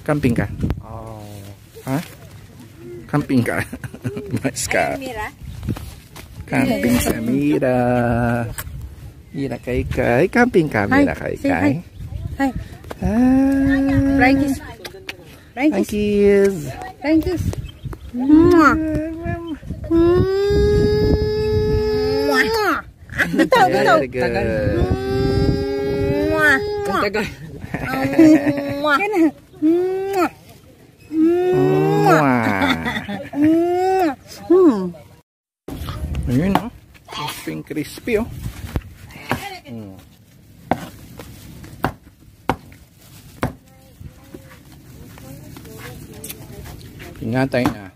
Camping ka? Oh. Ha? Camping ka? Mas ka. Camping sa Mira. Mira kay kay. Camping ka, Mira kay kay. Hi. Frankie's. Frankie's. Frankie's. Bitaw, bitaw. Tagal. Tagal. Ayun oh. Crispy oh. Pingatay na.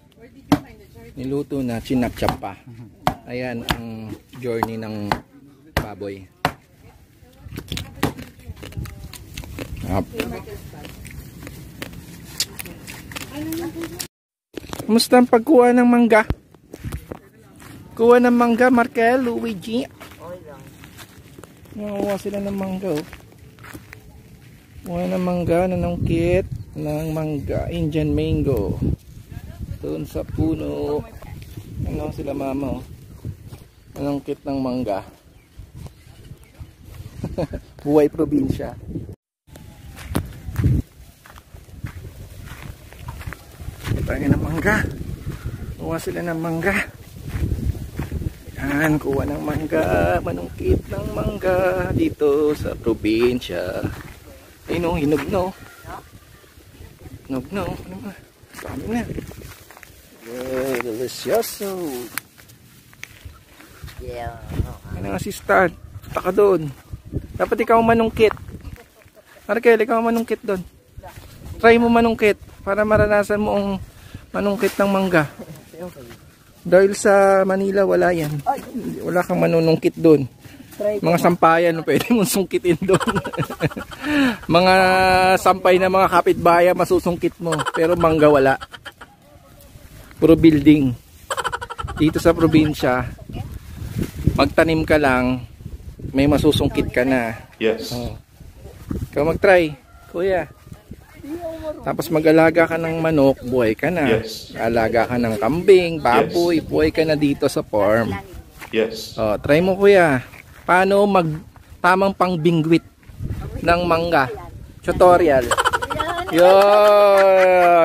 Niluto na, chinap-chap pa. Ayan ang journey ng baboy. Up. Kumusta ang pagkuha ng mangga? Kuha ng mangga, Markel, Luigi. Nakuha sila ng mangga oh. Kuha ng mangga, nanungkit ng mangga, Indian mango. Doon sa puno. Ano sila mama oh. Nanungkit ng mangga. Buhay probinsya. Tayo ng mangga. Kuha sila ng mangga. Yan, kuha ng mangga. Manungkit ng mangga dito sa probinsya. Ayun o, hinog na o. Hinog na o. Ano ba? Dami na. Delicioso. Yeah. Ano ang assistant? Punta ka doon. Dapat ikaw manungkit. Markel, ikaw manungkit doon. Try mo manungkit para maranasan mo ang manungkit ng mangga. Dahil sa Manila wala yan. Wala kang manunungkit doon. Mga sampayan pwede mong sungkitin doon. Mga sampay na mga kapitbahay masusungkit mo. Pero mangga wala. Puro building. Dito sa probinsya, magtanim ka lang, may masusungkit ka na. Yes. Oh. Ikaw mag-try, kuya. Tapos mag-alaga ka ng manok, buhay ka na. Yes. Alaga ka ng kambing, baboy, buhay ka na dito sa farm. Yes. Oh, try mo kuya. Paano tamang pangbingwit ng mangga? Tutorial. Yo,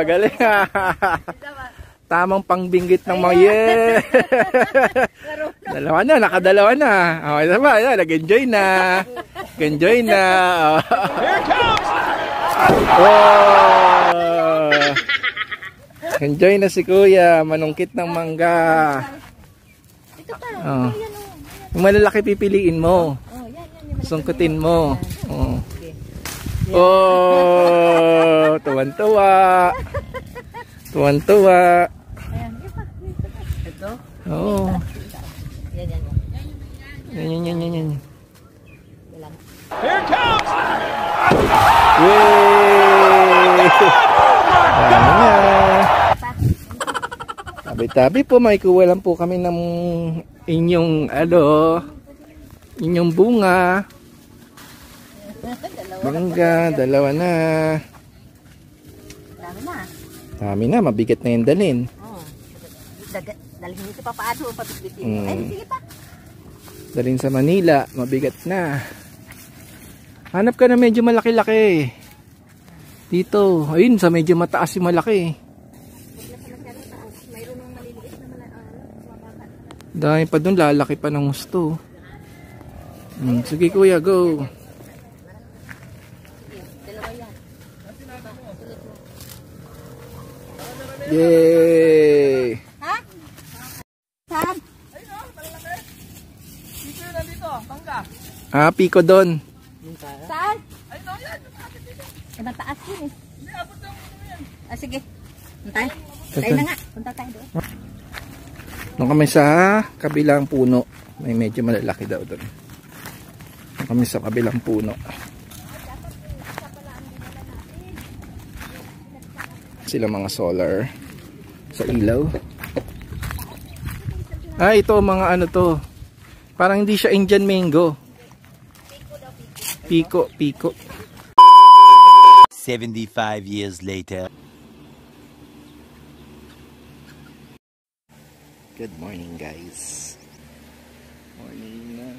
galing. Tamang pangbinggit ng mga Dalawa na, nakadalawa na. Okay na ba? Nag-enjoy na. Nag-enjoy na. Oh. Enjoy na si kuya. Manungkit ng mangga. Oh. Yung malalaki pipiliin mo. Sungkutin mo. Oh. Oh, tuwan-tuwa. Tuwan-tuwa. Ito? Oo. Yan. Yan. Here comes! Yay! Tabi-tabi po, may kuha lang po kami ng inyong inyong bunga. Mangga, dalawa na. Dami na, mabigat na yung dalhin. Dalhin ito pa paano, pabitbitin. Ay, sige pa. Dalhin sa Manila, mabigat na. Hanap ka na medyo malaki-laki. Dito, ayun, sa medyo mataas yung malaki. Dahil pa doon, lalaki pa ng gusto. Sige kuya, go. Yay! Ha? Saan? Ah, piko doon. Saan? Eh, mataas yun eh. Ah, sige. Tayo. Tayo na nga. Punta tayo doon. Nung kami sa kabilang puno, may medyo malalaki daw doon. Nung kami sa kabilang puno. Sila mga solar sa ilaw. Ah, ito mga ano to. Parang hindi siya Indian mango. Piko. 75 years later. Good morning, guys. Morning na.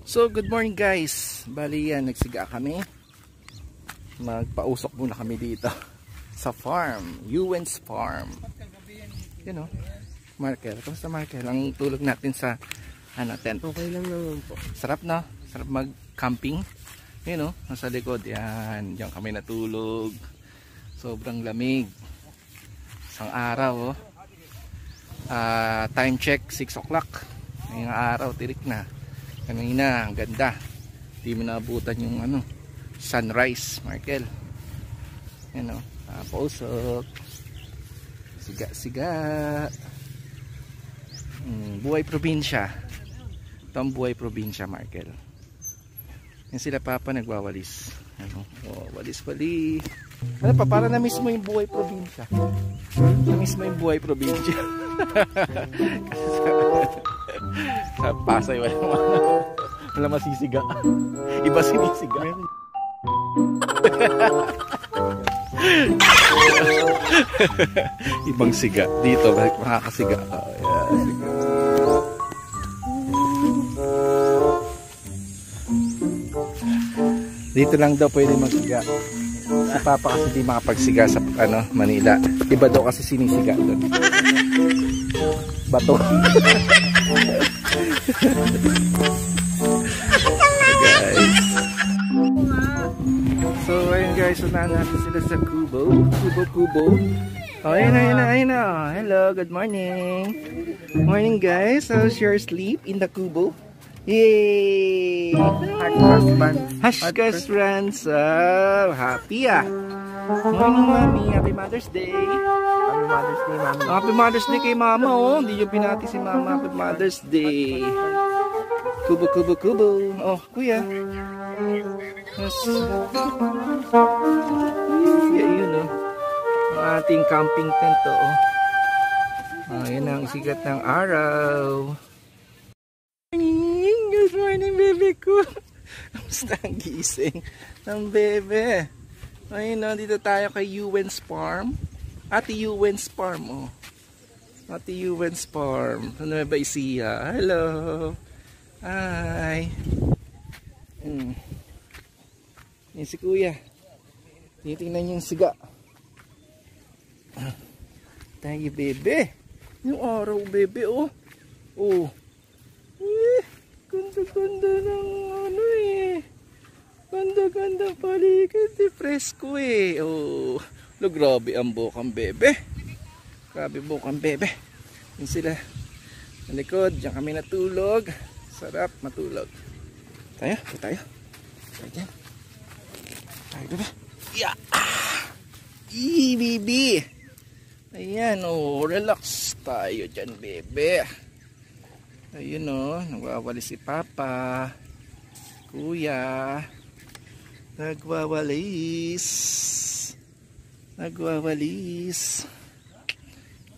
So, good morning, guys. Bali yan, nagsiga kami. Magpausok muna kami dito sa farm, Ewan's Farm. You know, Markel. Kamusta, Markel? Ang tulog natin sa tent. Okay lang naman po. Sarap, no? Sarap mag-camping. You know, nasa likod. Yan. Diyan kami natulog. Sobrang lamig. Isang araw, oh. Time check, 6 o'clock. Ngayong araw, tirik na. Kanina, ang ganda. Hindi mo naabutan yung sunrise, Markel. Yan, oh. Pausok. Siga-siga. Buhay probinsya. Ito ang buhay probinsya, Markel. Yan sila papa nagwawalis. Oh, walis-wali. Ano pa, para na-miss mo yung buhay probinsya. Na-miss mo yung buhay probinsya. Sa Pasay, wala masisiga. Iba sinisiga. Ibang siga. Dito, makakasiga. Dito lang daw pwede magsiga. Si Papa kasi di makapagsiga sa Manila. Iba daw kasi sinisiga doon. Bato. Guys. So ayun guys, unahan natin sila sa Kubo. Kubo. Oh, ayun na. Hello, good morning. Morning guys, how's your sleep in the Kubo? Yay! Hashkas runs. Happy morning, Mami. Happy Mother's Day. Happy Mother's Day, Mami. Happy Mother's Day kay Mama, oh. Hindi nyo pinati si Mama. Happy Mother's Day. Kubo. Oh, kuya. Yes. Yun, oh. Ang ating camping tent, oh. Yan ang sikat ng araw. Good morning, bebe ko. Kamusta ang gising ng bebe? Ayun, dito tayo kay Ewan's Farm. Ate Ewan's Farm, oh. Ate Ewan's Farm. Ano ba isiya? Hello. Hi. Yan si kuya. Titingnan yung siga. Tayo, bebe. Yung araw, bebe, oh. Oh. Ganda-ganda ng ganda-ganda paligid, fresco eh. Oh, grabe ang bukang bebe. Grabe bukang bebe. Yun sila sa likod, diyan kami natulog. Sarap matulog. Tayo. Tayo dyan. Tayo bebe. Yeah. Bibi. Ayan, oh, relax tayo dyan, bebe. Ayun, oh, nagwawalis si Papa. Kuya. Nagwawalis.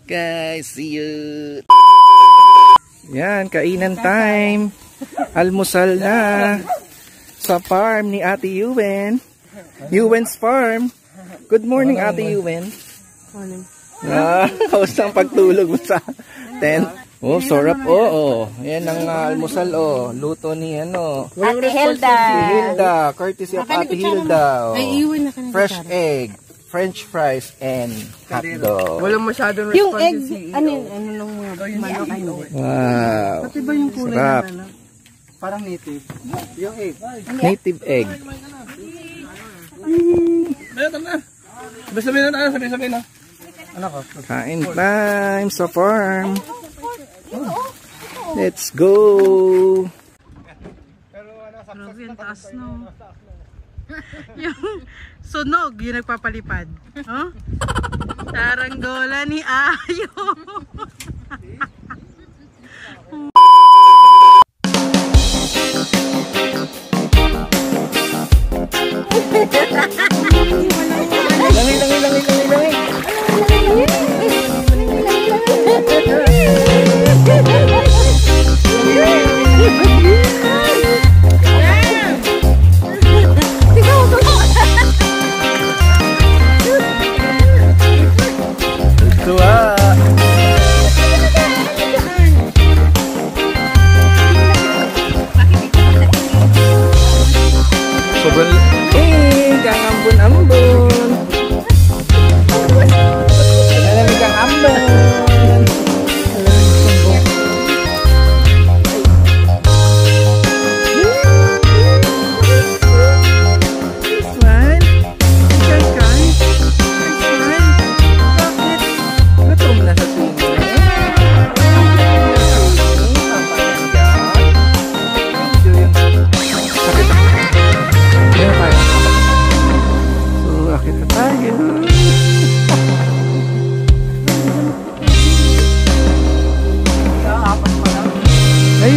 Guys, see you. Yan, kainan time. Almusal na. Sa farm ni Ate Ewan. Ewan's Farm. Good morning, Ate Ewan. Morning. Kausang pagtulog mo sa tent. Oh, sarap. Oh. Yan ang almusal, oh. Luto ni Ate Hilda. Si Hilda. Courtesy of Ate Hilda. Oh. Ay, iwan na ka na. Fresh egg, French fries, and hotdog. Walang masyadong Yung egg, response ano nung mga manok. Wow. Pati ba yung kulay Sarap. na parang native. Yung egg. Native egg. Sabihin na. Ano ko? Kain time sa farm. Let's go. Grabe, ang taas no. Yung sunog, yung nagpapalipad. Huh? Saranggola ni Ayo. Langi.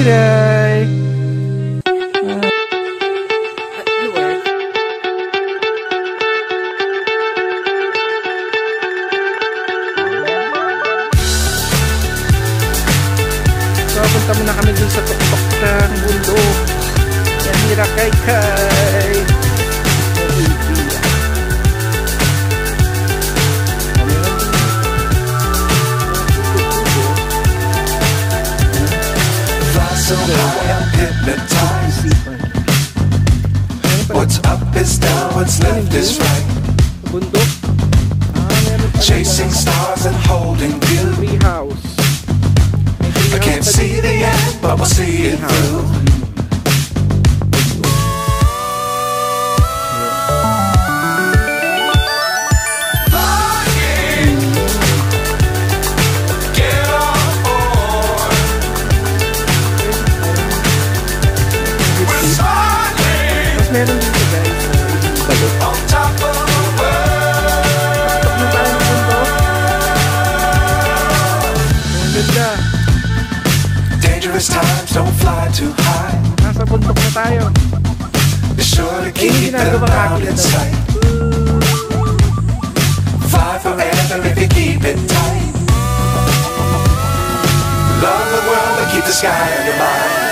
Bye-bye. So, punta muna kami dun sa tuktok ng bundok. Yan, Hirakay-kay. So high, I'm hypnotized. What's up is down, what's left is right. Bundok. Meron pa Chasing stars and holding you. tree house. I can't see the end, but we'll see it through. Get on board. We're smiling Mas meron dito guys. Balot. on top of the world. Tuktok na tayo ng bundok. Ang ganda. Dangerous times don't fly too high. Nasa bundok na tayo. Be sure to keep them ginagawa out natin in ito. sight. Fly forever if you keep it tight. Love the world and keep the sky on your mind.